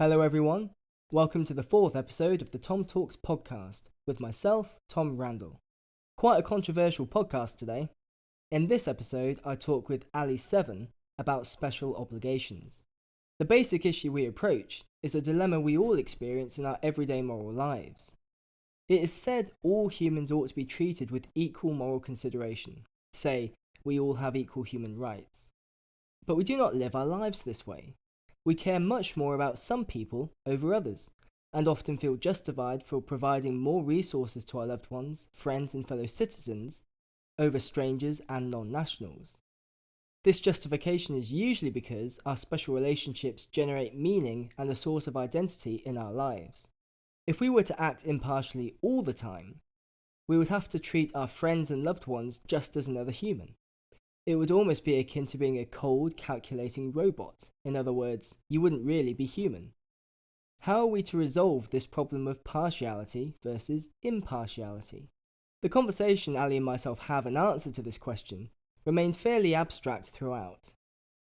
Hello everyone, welcome to the fourth episode of the Tom Talks podcast with myself, Tom Randall. Quite a controversial podcast today. In this episode, I talk with Ali Seven about special obligations. The basic issue we approach is a dilemma we all experience in our everyday moral lives. It is said all humans ought to be treated with equal moral consideration. Say, we all have equal human rights. But we do not live our lives this way. We care much more about some people over others, and often feel justified for providing more resources to our loved ones, friends and fellow citizens over strangers and non-nationals. This justification is usually because our special relationships generate meaning and a source of identity in our lives. If we were to act impartially all the time, we would have to treat our friends and loved ones just as another human. It would almost be akin to being a cold, calculating robot. In other words, you wouldn't really be human. How are we to resolve this problem of partiality versus impartiality? The conversation Ali and myself have in answer to this question remained fairly abstract throughout.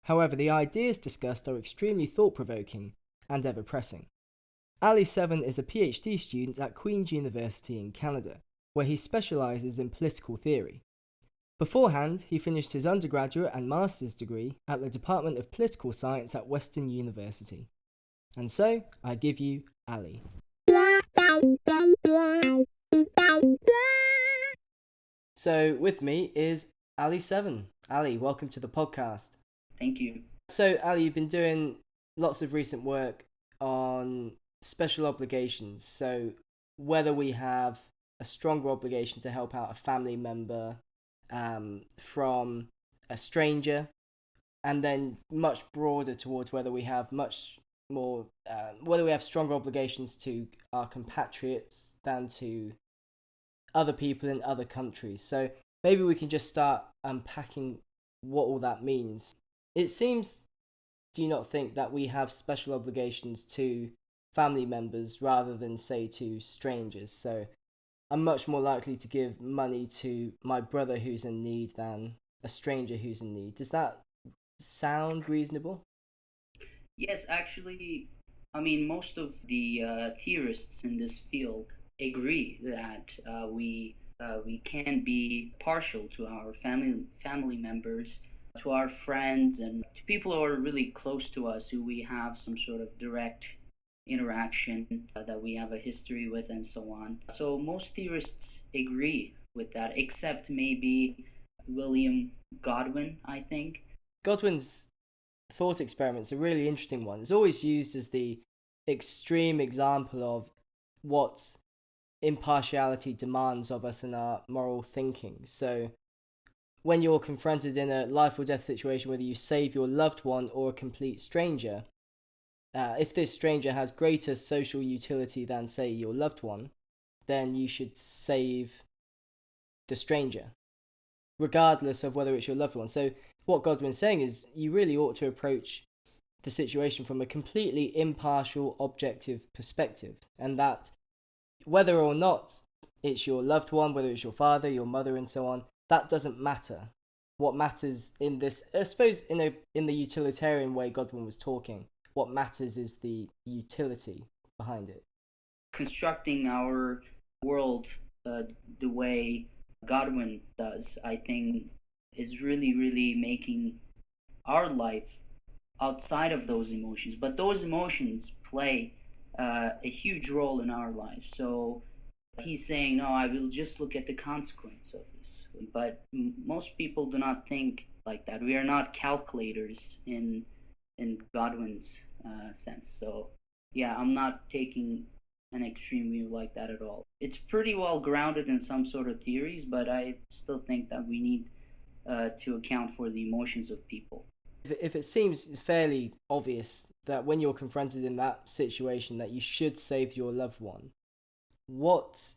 However, the ideas discussed are extremely thought-provoking and ever-pressing. Ali Seven is a PhD student at Queen's University in Canada, where he specialises in political theory. Beforehand, he finished his undergraduate and master's degree at the Department of Political Science at Western University. And so, I give you Ali. So, with me is Ali Seven. Ali, welcome to the podcast. Thank you. So, Ali, you've been doing lots of recent work on special obligations. So, whether we have a stronger obligation to help out a family member from a stranger, and then much broader towards whether we have whether we have stronger obligations to our compatriots than to other people in other countries. So maybe we can just start unpacking what all that means. It seems, do you not think, that we have special obligations to family members rather than, say, to strangers? So I'm much more likely to give money to my brother who's in need than a stranger who's in need. Does that sound reasonable? Yes, actually, most of the theorists in this field agree that we can be partial to our family members, to our friends, and to people who are really close to us, who we have some sort of direct interaction, that we have a history with, and so on. So most theorists agree with that, except maybe William Godwin, I think. Godwin's thought experiment's a really interesting one. It's always used as the extreme example of what impartiality demands of us in our moral thinking. So when you're confronted in a life or death situation, whether you save your loved one or a complete stranger, if this stranger has greater social utility than, say, your loved one, then you should save the stranger, regardless of whether it's your loved one. So what Godwin's saying is you really ought to approach the situation from a completely impartial, objective perspective, and that whether or not it's your loved one, whether it's your father, your mother, and so on, that doesn't matter. What matters in this, I suppose, in the utilitarian way Godwin was talking, what matters is the utility behind it. Constructing our world the way Godwin does, I think, is really, really making our life outside of those emotions. But those emotions play a huge role in our lives. So he's saying, no, I will just look at the consequence of this. But most people do not think like that. We are not calculators in Godwin's sense. So yeah, I'm not taking an extreme view like that at all. It's pretty well grounded in some sort of theories, but I still think that we need to account for the emotions of people. If it seems fairly obvious that when you're confronted in that situation that you should save your loved one, what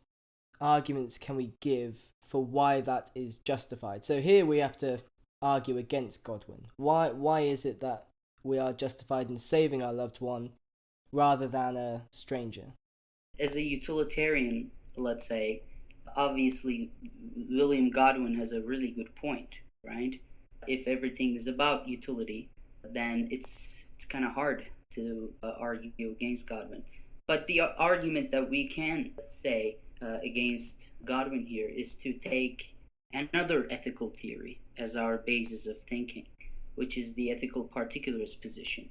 arguments can we give for why that is justified? So here we have to argue against Godwin. Why is it that we are justified in saving our loved one rather than a stranger? As a utilitarian, let's say, obviously William Godwin has a really good point, right? If everything is about utility, then it's kind of hard to argue against Godwin. But the argument that we can say against Godwin here is to take another ethical theory as our basis of thinking, which is the ethical particularist position,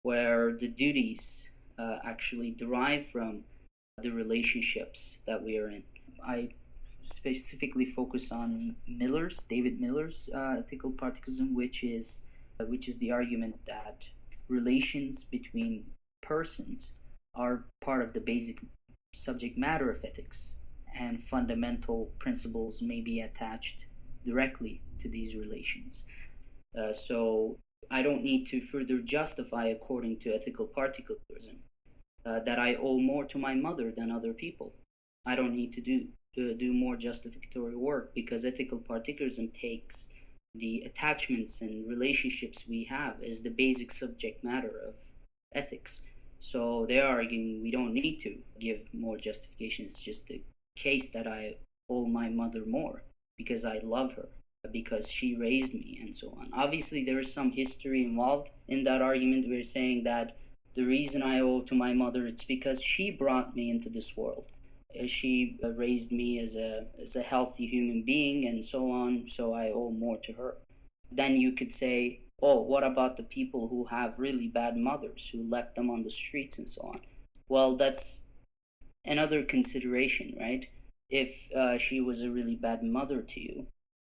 where the duties actually derive from the relationships that we are in. I specifically focus on David Miller's ethical particularism, which is the argument that relations between persons are part of the basic subject matter of ethics, and fundamental principles may be attached directly to these relations. So I don't need to further justify, according to ethical particularism, that I owe more to my mother than other people. I don't need to do more justificatory work, because ethical particularism takes the attachments and relationships we have as the basic subject matter of ethics. So they're arguing we don't need to give more justification. It's just the case that I owe my mother more because I love her, because she raised me, and so on. Obviously, there is some history involved in that argument. We're saying that the reason I owe to my mother, it's because she brought me into this world. She raised me as a healthy human being, and so on, so I owe more to her. Then you could say, oh, what about the people who have really bad mothers, who left them on the streets and so on? Well, that's another consideration, right? If she was a really bad mother to you,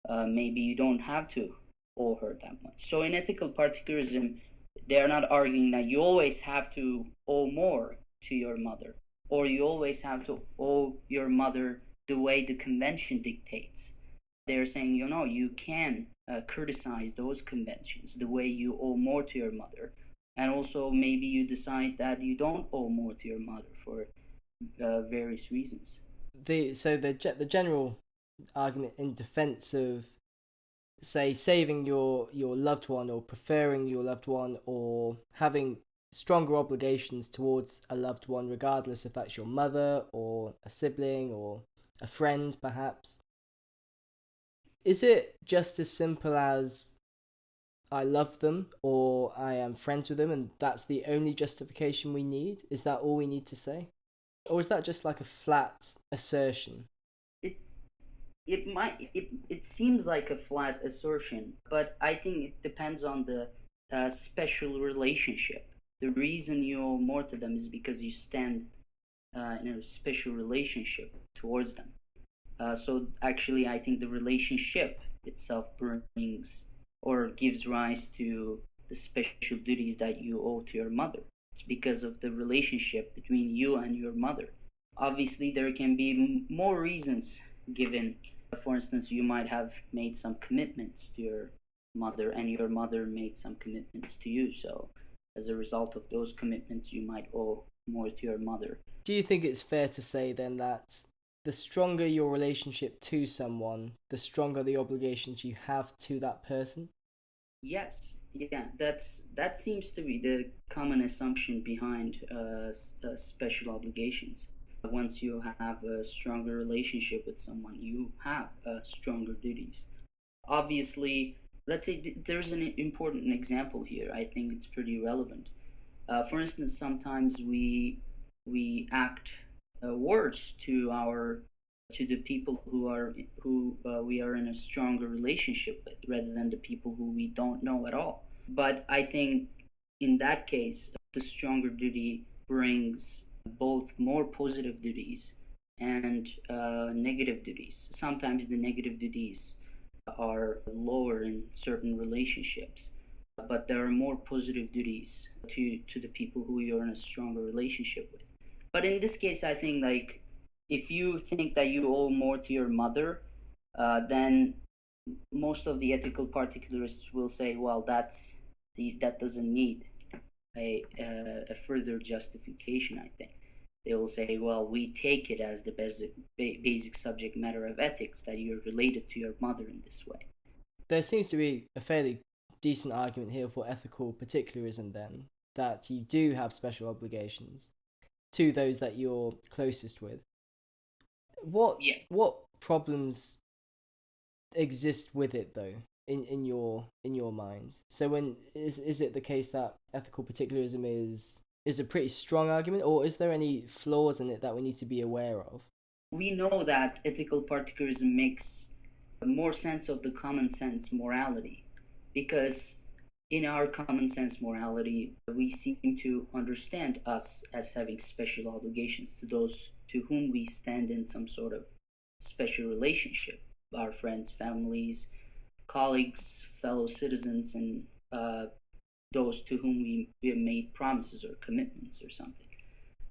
maybe you don't have to owe her that much. So in ethical particularism, they're not arguing that you always have to owe more to your mother, or you always have to owe your mother the way the convention dictates. They're saying, you can criticize those conventions the way you owe more to your mother. And also maybe you decide that you don't owe more to your mother for various reasons. The general argument in defense of, say, saving your loved one, or preferring your loved one, or having stronger obligations towards a loved one, regardless if that's your mother or a sibling or a friend, perhaps. Is it just as simple as I love them or I am friends with them, and that's the only justification we need? Is that all we need to say? Or is that just like a flat assertion? It seems like a flat assertion, but I think it depends on the special relationship. The reason you owe more to them is because you stand in a special relationship towards them. So actually, I think the relationship itself brings or gives rise to the special duties that you owe to your mother. It's because of the relationship between you and your mother. Obviously, there can be more reasons given. For instance, you might have made some commitments to your mother, and your mother made some commitments to you. So as a result of those commitments, you might owe more to your mother. Do you think it's fair to say then that the stronger your relationship to someone, the stronger the obligations you have to that person? Yes, yeah, that seems to be the common assumption behind special obligations. Once you have a stronger relationship with someone, you have stronger duties. Obviously, let's say there's an important example here. I think it's pretty relevant. For instance, sometimes we act words to the people who we are in a stronger relationship with, rather than the people who we don't know at all. But I think in that case, the stronger duty brings both more positive duties and negative duties. Sometimes the negative duties are lower in certain relationships, but there are more positive duties to the people who you're in a stronger relationship with. But in this case, I think, like, if you think that you owe more to your mother, then most of the ethical particularists will say, well, that doesn't need a further justification. I think they will say, well, we take it as the basic subject matter of ethics that you're related to your mother in this way. There seems to be a fairly decent argument here for ethical particularism then, that you do have special obligations to those that you're closest with. What problems exist with it though, in your mind? So when is it the case that ethical particularism is is a pretty strong argument, or is there any flaws in it that we need to be aware of? We know that ethical particularism makes more sense of the common sense morality, because in our common sense morality, we seem to understand us as having special obligations to those to whom we stand in some sort of special relationship, our friends, families, colleagues, fellow citizens, and those to whom we have made promises or commitments or something.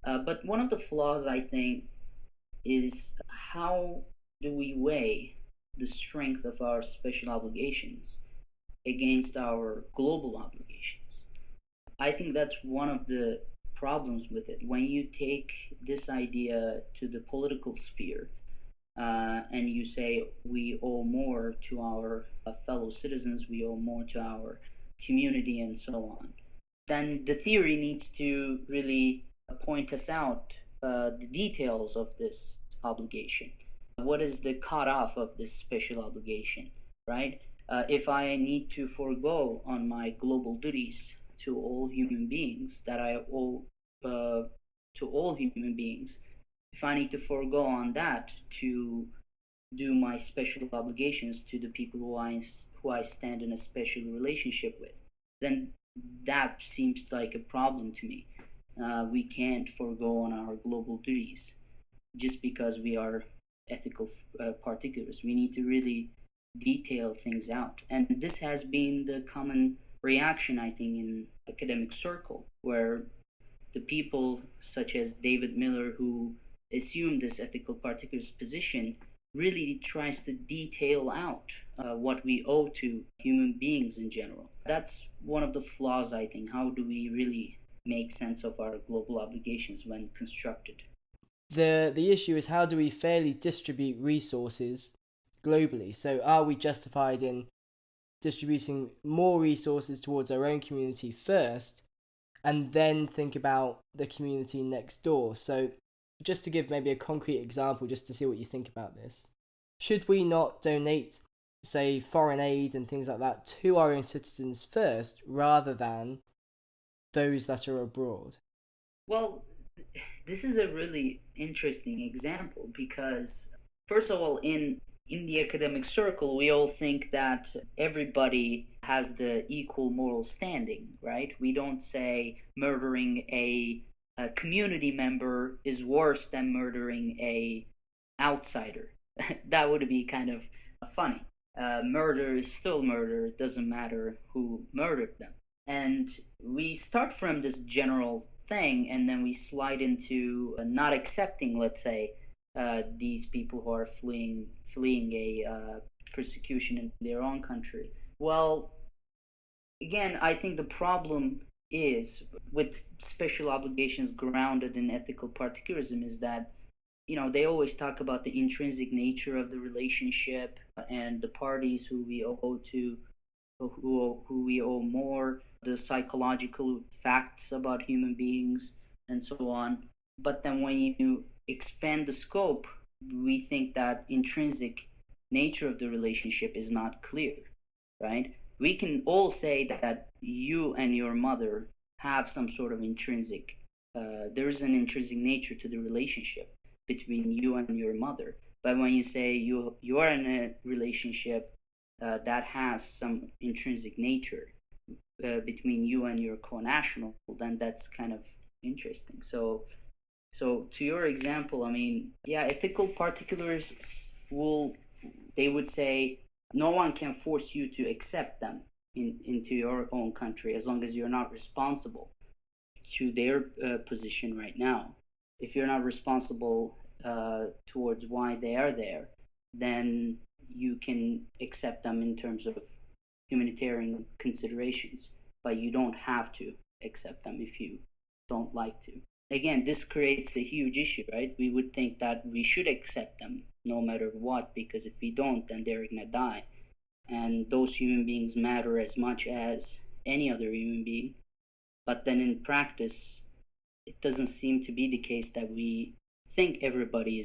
But one of the flaws, I think, is how do we weigh the strength of our special obligations against our global obligations? I think that's one of the problems with it. When you take this idea to the political sphere, and you say we owe more to our fellow citizens, we owe more to our community, and so on, then the theory needs to really point us out the details of this obligation. What is the cutoff of this special obligation, right? If I need to forego on my global duties to all human beings that I owe to all human beings, if I need to forego on that to do my special obligations to the people who I stand in a special relationship with, then that seems like a problem to me. We can't forego on our global duties just because we are ethical particulars. We need to really detail things out. And this has been the common reaction, I think, in academic circle, where the people such as David Miller, who assumed this ethical particulars position, really tries to detail out what we owe to human beings in general. That's one of the flaws, I think. How do we really make sense of our global obligations when constructed? The issue is, how do we fairly distribute resources globally? So are we justified in distributing more resources towards our own community first, and then think about the community next door? So just to give maybe a concrete example, just to see what you think about this, should we not donate, say, foreign aid and things like that to our own citizens first, rather than those that are abroad? Well, this is a really interesting example because, first of all, in the academic circle, we all think that everybody has the equal moral standing, right? We don't say murdering a community member is worse than murdering a outsider. That would be kind of funny. Murder is still murder. It doesn't matter who murdered them. And we start from this general thing, and then we slide into not accepting, let's say, these people who are fleeing a persecution in their own country. Well, again, I think the problem is with special obligations grounded in ethical particularism is that they always talk about the intrinsic nature of the relationship and the parties who we owe to, who we owe more, the psychological facts about human beings, and so on. But then when you expand the scope, we think that intrinsic nature of the relationship is not clear, right? We can all say that you and your mother have some sort of intrinsic, there's an intrinsic nature to the relationship between you and your mother. But when you say you are in a relationship that has some intrinsic nature between you and your co-national, then that's kind of interesting. So to your example, I mean, yeah, ethical particularists would say no one can force you to accept them into your own country as long as you're not responsible to their position right now. If you're not responsible towards why they are there, then you can accept them in terms of humanitarian considerations, but you don't have to accept them if you don't like to. Again, this creates a huge issue, right? We would think that we should accept them no matter what, because if we don't, then they're gonna die. And those human beings matter as much as any other human being. But then in practice, it doesn't seem to be the case that we think everybody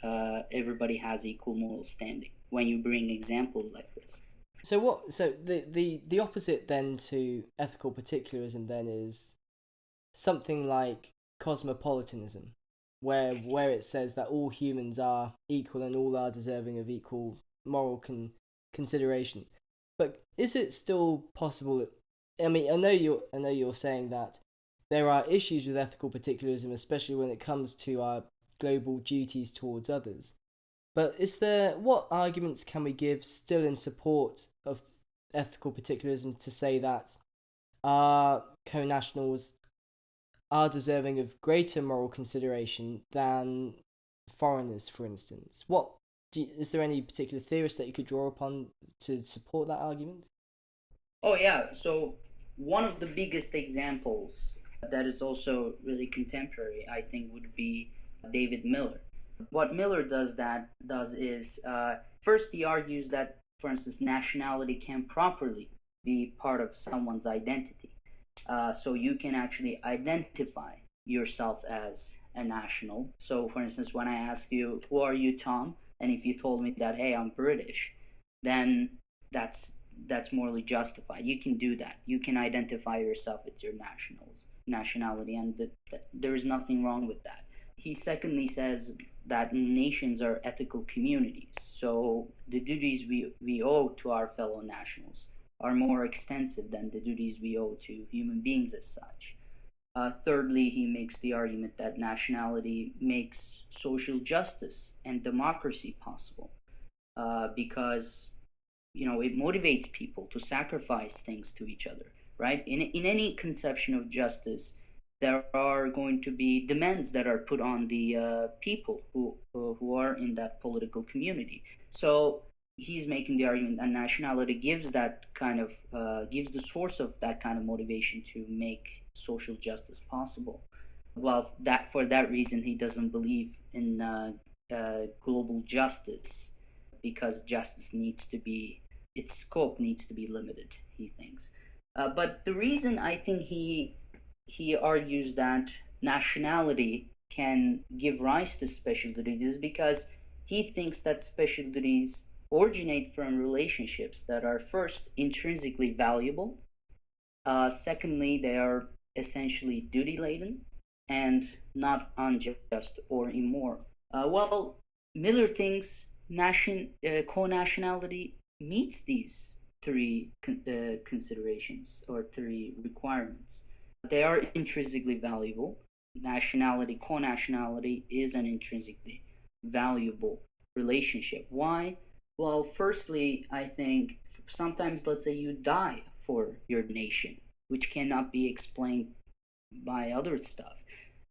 has equal moral standing when you bring examples like this. So the opposite then to ethical particularism then is something like Cosmopolitanism, where it says that all humans are equal and all are deserving of equal moral consideration. But is it still possible? I mean, I know you're saying that there are issues with ethical particularism, especially when it comes to our global duties towards others. But what arguments can we give still in support of ethical particularism to say that our co-nationals are deserving of greater moral consideration than foreigners, for instance? Is there any particular theorist that you could draw upon to support that argument? Oh, yeah. So, one of the biggest examples that is also really contemporary, I think, would be David Miller. What Miller does is first he argues that, for instance, nationality can properly be part of someone's identity. So you can actually identify yourself as a national. So, for instance, when I ask you, "Who are you, Tom?" and if you told me that, "Hey, I'm British," then that's morally justified. You can do that. You can identify yourself with your nationality, and there is nothing wrong with that. He secondly says that nations are ethical communities, so the duties we owe to our fellow nationals are more extensive than the duties we owe to human beings as such. Thirdly, he makes the argument that nationality makes social justice and democracy possible because it motivates people to sacrifice things to each other, right? In any conception of justice, there are going to be demands that are put on the people who are in that political community. So he's making the argument that nationality gives that kind of gives the source of that kind of motivation to make social justice possible. Well, that for that reason, he doesn't believe in global justice because justice needs to be its scope needs to be limited. He thinks, but the reason I think he argues that nationality can give rise to special duties is because he thinks that special duties originate from relationships that are first intrinsically valuable, secondly they are essentially duty laden, and not unjust or immoral. Well, Miller thinks co-nationality meets these three considerations or three requirements. They are intrinsically valuable. Co-nationality is an intrinsically valuable relationship. Why? Well, firstly, I think sometimes, let's say you die for your nation, which cannot be explained by other stuff.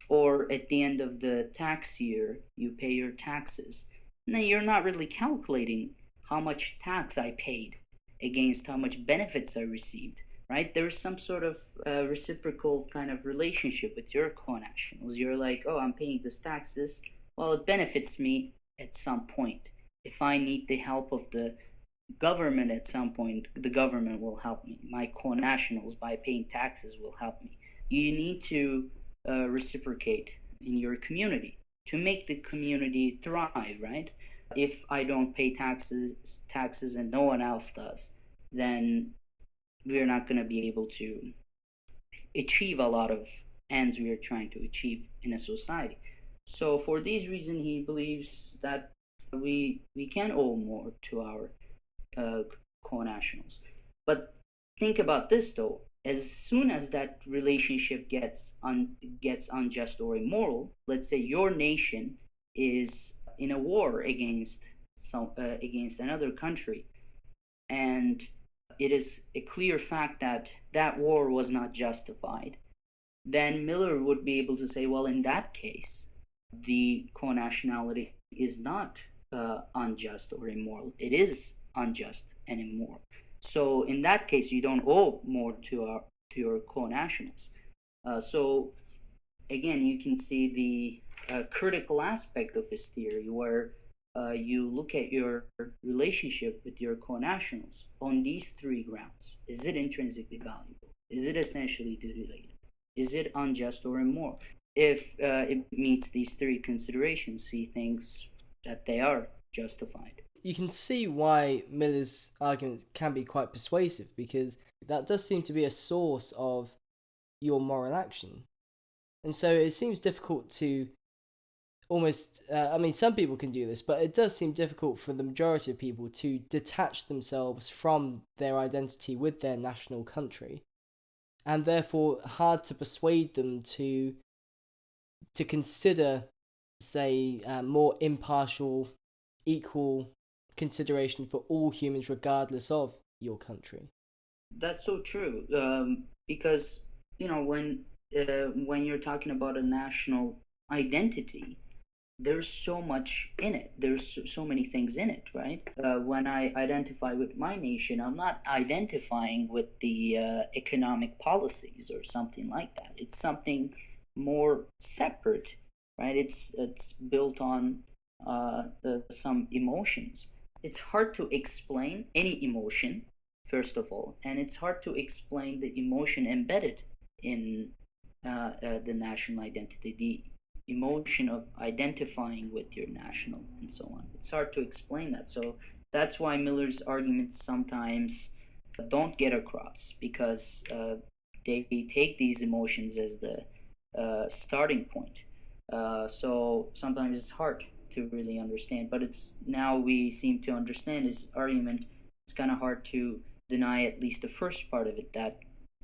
Or at the end of the tax year, you pay your taxes. Now, you're not really calculating how much tax I paid against how much benefits I received, right? There's some sort of reciprocal kind of relationship with your co-nationals. You're like, oh, I'm paying these taxes. Well, it benefits me at some point. If I need the help of the government at some point, the government will help me. My co-nationals, by paying taxes, will help me. You need to reciprocate in your community to make the community thrive, right? If I don't pay taxes and no one else does, then we're not going to be able to achieve a lot of ends we are trying to achieve in a society. So for these reasons, he believes that we can owe more to our co-nationals. But think about this though: as soon as that relationship gets unjust or immoral, let's say your nation is in a war against another country, and it is a clear fact that that war was not justified, then Miller would be able to say, well, in that case, the co-nationality is not unjust or immoral. It is unjust and immoral. So in that case, you don't owe more to your co-nationals. So again, you can see the critical aspect of his theory, where you look at your relationship with your co-nationals on these three grounds. Is it intrinsically valuable? Is it essentially duty-laden? Is it unjust or immoral? If it meets these three considerations, he thinks that they are justified. You can see why Miller's argument can be quite persuasive, because that does seem to be a source of your moral action. And so it seems difficult to almost, some people can do this, but it does seem difficult for the majority of people to detach themselves from their identity with their national country, and therefore hard to persuade them to consider, say, more impartial, equal consideration for all humans, regardless of your country. That's so true. Because when you're talking about a national identity, there's so much in it. There's so many things in it, right? When I identify with my nation, I'm not identifying with the economic policies or something like that. It's something more separate, right? It's built on some emotions. It's hard to explain any emotion, first of all, and it's hard to explain the emotion embedded in the national identity, the emotion of identifying with your national and so on. It's hard to explain that. So that's why Miller's arguments sometimes don't get across, because they take these emotions as the starting point. So sometimes it's hard to really understand, but it's now we seem to understand his argument. It's kind of hard to deny at least the first part of it, that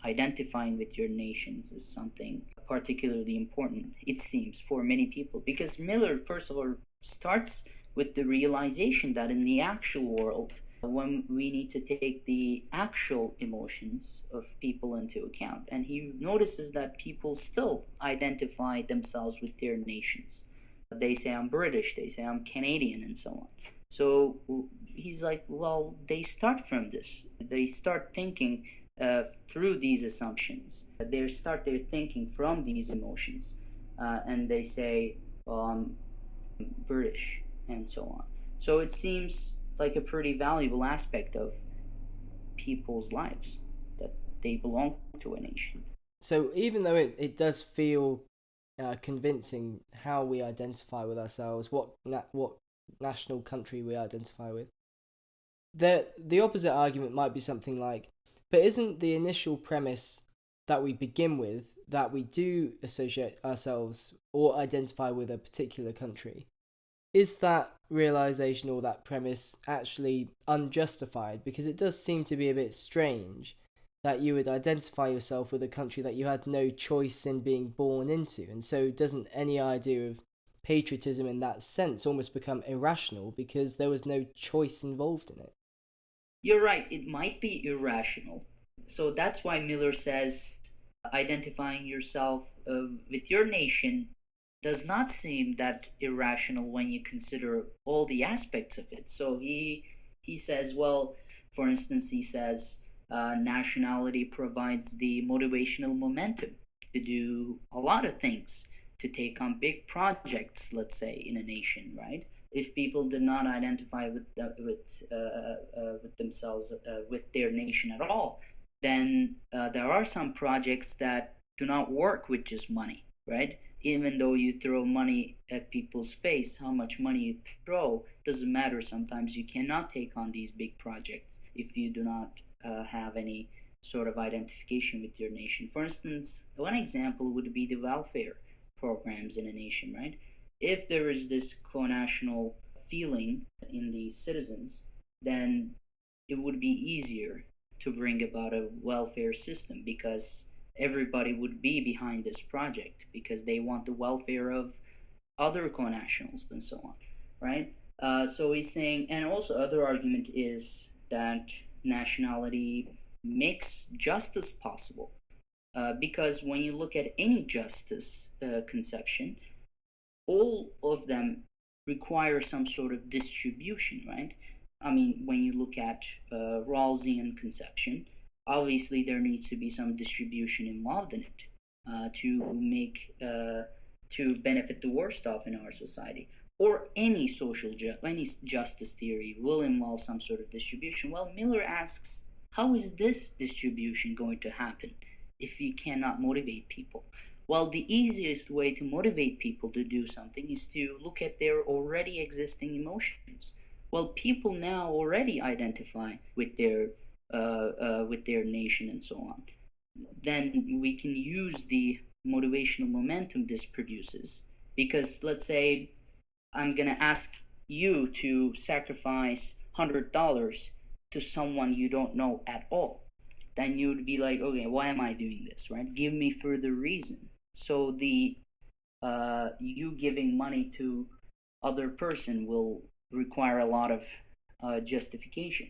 identifying with your nations is something particularly important, it seems, for many people. Because Miller, first of all, starts with the realization that in the actual world, when we need to take the actual emotions of people into account, and he notices that people still identify themselves with their nations. They say, I'm British, they say, I'm Canadian, and so on. So he's like, well, they start from this. They start thinking through these assumptions. They start their thinking from these emotions, and they say, well, I'm British, and so on. So it seems like a pretty valuable aspect of people's lives, that they belong to a nation. So even though it does feel convincing how we identify with ourselves, what national country we identify with, the opposite argument might be something like, but isn't the initial premise that we begin with that we do associate ourselves or identify with a particular country, is that realization or that premise actually unjustified? Because it does seem to be a bit strange that you would identify yourself with a country that you had no choice in being born into. And so doesn't any idea of patriotism in that sense almost become irrational because there was no choice involved in it? You're right, it might be irrational. So that's why Miller says identifying yourself with your nation does not seem that irrational when you consider all the aspects of it. So he says, well, for instance, he says nationality provides the motivational momentum to do a lot of things, to take on big projects, let's say, in a nation, right? If people did not identify with themselves with their nation at all, then there are some projects that do not work with just money, right? Even though you throw money at people's face, how much money you throw doesn't matter. Sometimes you cannot take on these big projects if you do not have any sort of identification with your nation. For instance, one example would be the welfare programs in a nation, right? If there is this co-national feeling in the citizens, then it would be easier to bring about a welfare system, because everybody would be behind this project because they want the welfare of other co-nationals and so on, right? So he's saying, and also other argument is that nationality makes justice possible, because when you look at any justice conception, all of them require some sort of distribution, right? I mean, when you look at Rawlsian conception, obviously there needs to be some distribution involved in it to make to benefit the worst off in our society. Or any any justice theory will involve some sort of distribution. Well, Miller asks, how is this distribution going to happen if you cannot motivate people? Well, the easiest way to motivate people to do something is to look at their already existing emotions. Well, people now already identify with their nation and so on. Then we can use the motivational momentum this produces. Because let's say I'm gonna ask you to sacrifice $100 to someone you don't know at all, then you would be like, okay, why am I doing this, right? Give me further reason. So the you giving money to other person will require a lot of justification.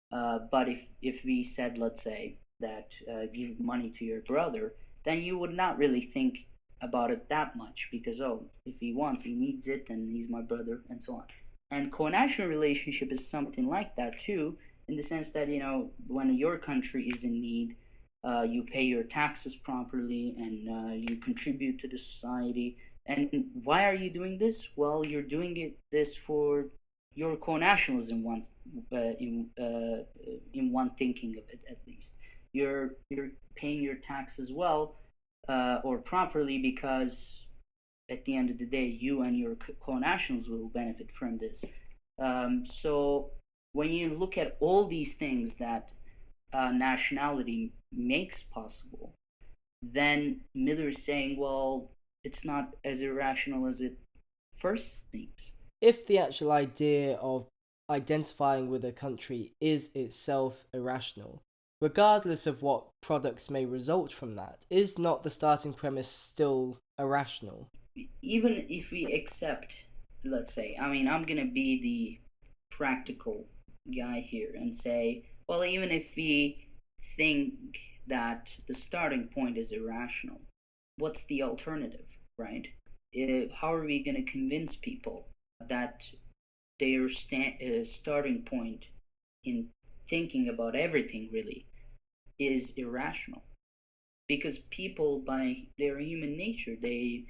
But if we said, let's say, that give money to your brother, then you would not really think about it that much, because, oh, if he wants, he needs it, and he's my brother, and so on. And co-national relationship is something like that too, in the sense that, when your country is in need, you pay your taxes properly, and you contribute to the society. And why are you doing this? Well, you're doing this for your co-nationalism once, in one thinking of it, at least. You're paying your tax as well, or properly, because at the end of the day, you and your co-nationals will benefit from this. So when you look at all these things that nationality makes possible, then Miller is saying, well, it's not as irrational as it first seems. If the actual idea of identifying with a country is itself irrational, regardless of what products may result from that, is not the starting premise still irrational? Even if we accept, let's say, I'm gonna be the practical guy here and say, well, even if we think that the starting point is irrational, what's the alternative, right? How are we going to convince people that their starting point in thinking about everything really is irrational? Because people, by their human nature, they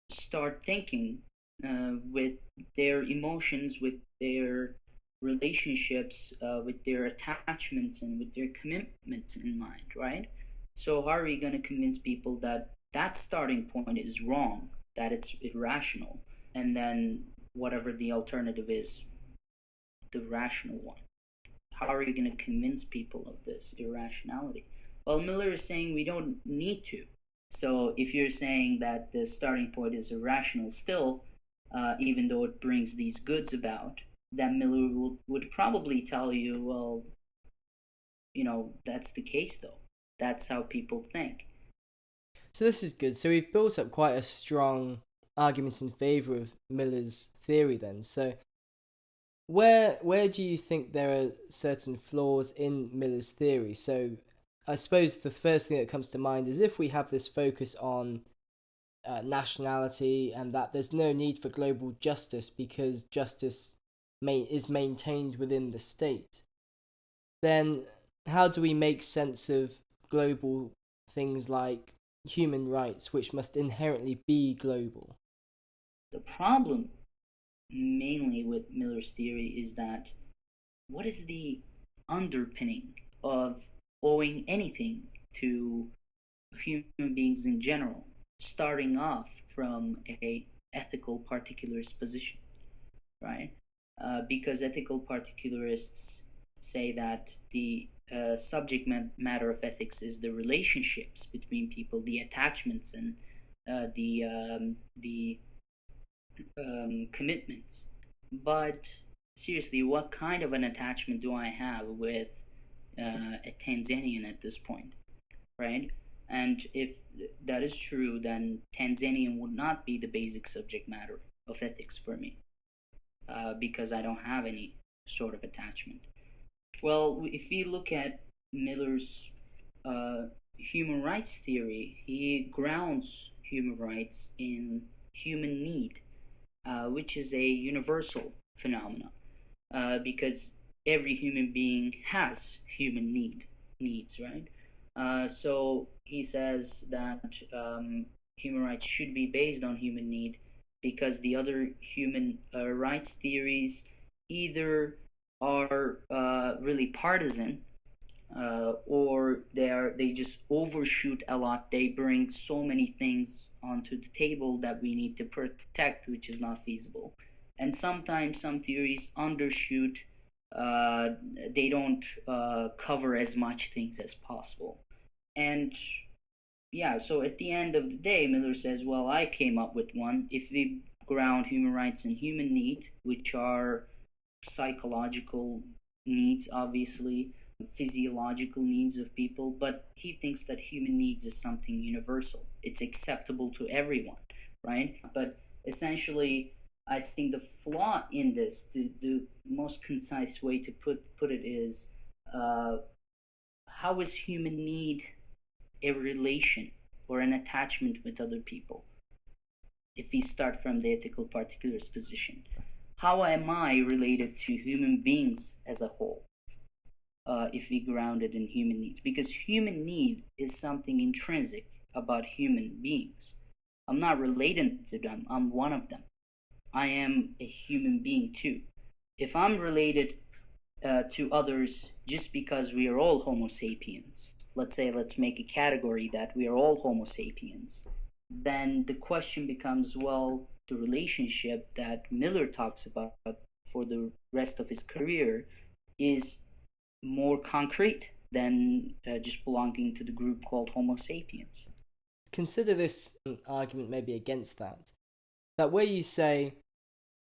start thinking with their emotions, with their relationships, with their attachments, and with their commitments in mind, right? So how are we going to convince people that that starting point is wrong, that it's irrational, and then whatever the alternative is, the rational one? How are you going to convince people of this irrationality? Well, Miller is saying we don't need to. So if you're saying that the starting point is irrational still, even though it brings these goods about, then Miller would probably tell you, well, that's the case though. That's how people think. So this is good. So we've built up quite a strong argument in favour of Miller's theory then. So where do you think there are certain flaws in Miller's theory? So I suppose the first thing that comes to mind is if we have this focus on nationality, and that there's no need for global justice because justice is maintained within the state, then how do we make sense of global things like human rights, which must inherently be global? The problem mainly with Miller's theory is that what is the underpinning of owing anything to human beings in general, starting off from a ethical particularist position, right? Because ethical particularists say that the subject matter of ethics is the relationships between people, the attachments, and the commitments. But seriously, what kind of an attachment do I have with a Tanzanian at this point, right? And if that is true, then Tanzanian would not be the basic subject matter of ethics for me, because I don't have any sort of attachment. Well, if we look at Miller's human rights theory, he grounds human rights in human need, which is a universal phenomenon, because every human being has human needs, right? So he says that human rights should be based on human need, because the other human rights theories either are really partisan, or they just overshoot a lot. They bring so many things onto the table that we need to protect, which is not feasible. And sometimes some theories undershoot. They don't cover as much things as possible. And yeah, so at the end of the day, Miller says, well, I came up with one. If we ground human rights in human need, which are psychological needs, obviously, physiological needs of people, but he thinks that human needs is something universal. It's acceptable to everyone, right? But essentially, I think the flaw in this, the most concise way to put it is, uh, how is human need a relation or an attachment with other people? If we start from the ethical particularist position, how am I related to human beings as a whole? If we ground it in human needs, because human need is something intrinsic about human beings. I'm not related to them, I'm one of them. I am a human being too. If I'm related to others just because we are all Homo sapiens, let's make a category that we are all Homo sapiens, then the question becomes, well, the relationship that Miller talks about for the rest of his career is more concrete than just belonging to the group called Homo sapiens. Consider this argument maybe against that. That where you say,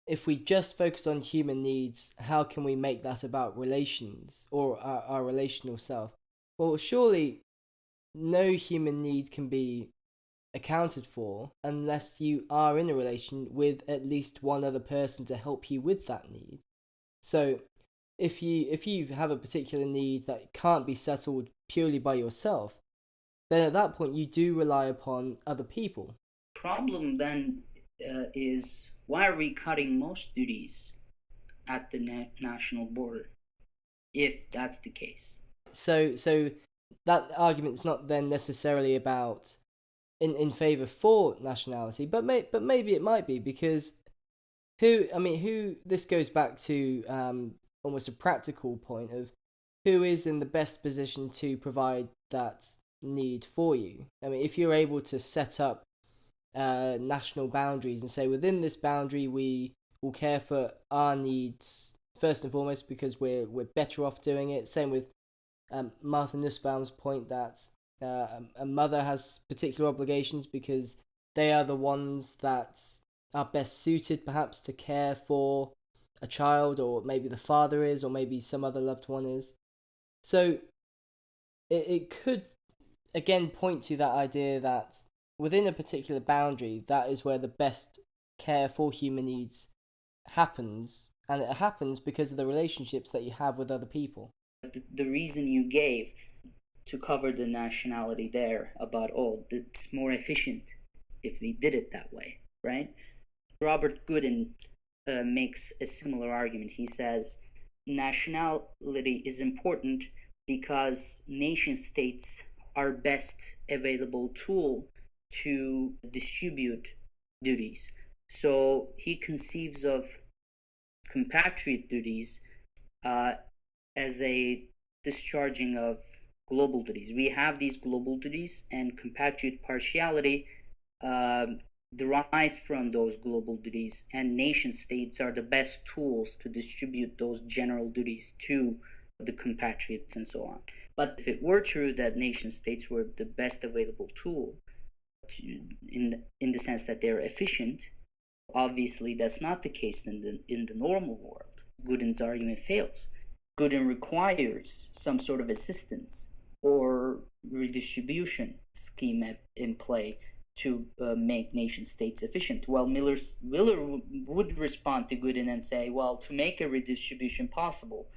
if we just focus on human needs, how can we make that about relations or our relational self? Well, surely no human need can be accounted for unless you are in a relation with at least one other person to help you with that need. So if you have a particular need that can't be settled purely by yourself, then at that point you do rely upon other people. Problem then is, why are we cutting most duties at the national border if that's the case? So that argument's not then necessarily about in favor for nationality, but maybe it might be, because who this goes back to almost a practical point of who is in the best position to provide that need for you. I mean, if you're able to set up national boundaries and say within this boundary we will care for our needs first and foremost because we're better off doing it. Same with Martha Nussbaum's point that a mother has particular obligations because they are the ones that are best suited perhaps to care for a child, or maybe the father is, or maybe some other loved one is. So it could again point to that idea that within a particular boundary, that is where the best care for human needs happens, and it happens because of the relationships that you have with other people. The reason you gave to cover the nationality there about, oh, it's more efficient if we did it that way, right? Robert Goodin makes a similar argument. He says nationality is important because nation states are best available tool to distribute duties. So he conceives of compatriot duties as a discharging of global duties. We have these global duties, and compatriot partiality derives from those global duties, and nation states are the best tools to distribute those general duties to the compatriots and so on. But if it were true that nation states were the best available tool in the sense that they're efficient, obviously that's not the case in the normal world. Goodin's argument fails. Goodin requires some sort of assistance or redistribution scheme in play to make nation states efficient. Well, Miller would respond to Goodin and say, well, to make a redistribution possible,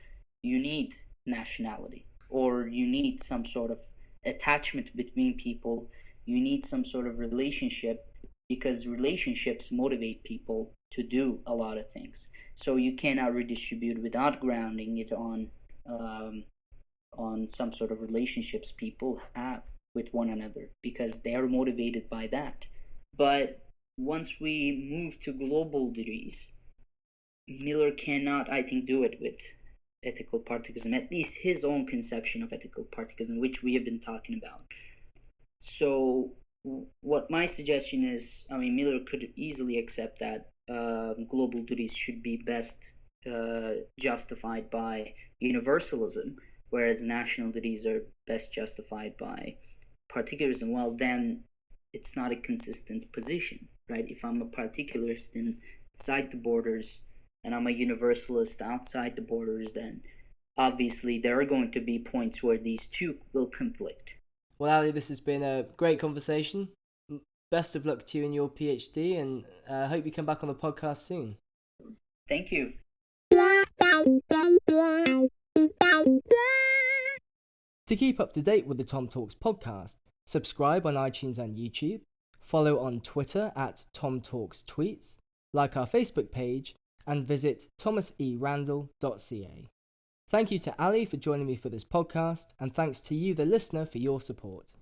you need nationality, or you need some sort of attachment between people, you need some sort of relationship, because relationships motivate people to do a lot of things. So you cannot redistribute without grounding it on some sort of relationships people have with one another, because they are motivated by that. But once we move to global duties, Miller cannot, I think, do it with ethical particularism, at least his own conception of ethical particularism, which we have been talking about. So what my suggestion is, I mean, Miller could easily accept that global duties should be best justified by universalism, whereas national duties are best justified by particularism, well, then it's not a consistent position, right? If I'm a particularist inside the borders and I'm a universalist outside the borders, then obviously there are going to be points where these two will conflict. Well, Ali, this has been a great conversation. Best of luck to you in your PhD, and I hope you come back on the podcast soon. Thank you. To keep up to date with the Tom Talks podcast, subscribe on iTunes and YouTube, follow on Twitter at Tom Talks Tweets, like our Facebook page, and visit thomaserandall.ca. Thank you to Ali for joining me for this podcast, and thanks to you, the listener, for your support.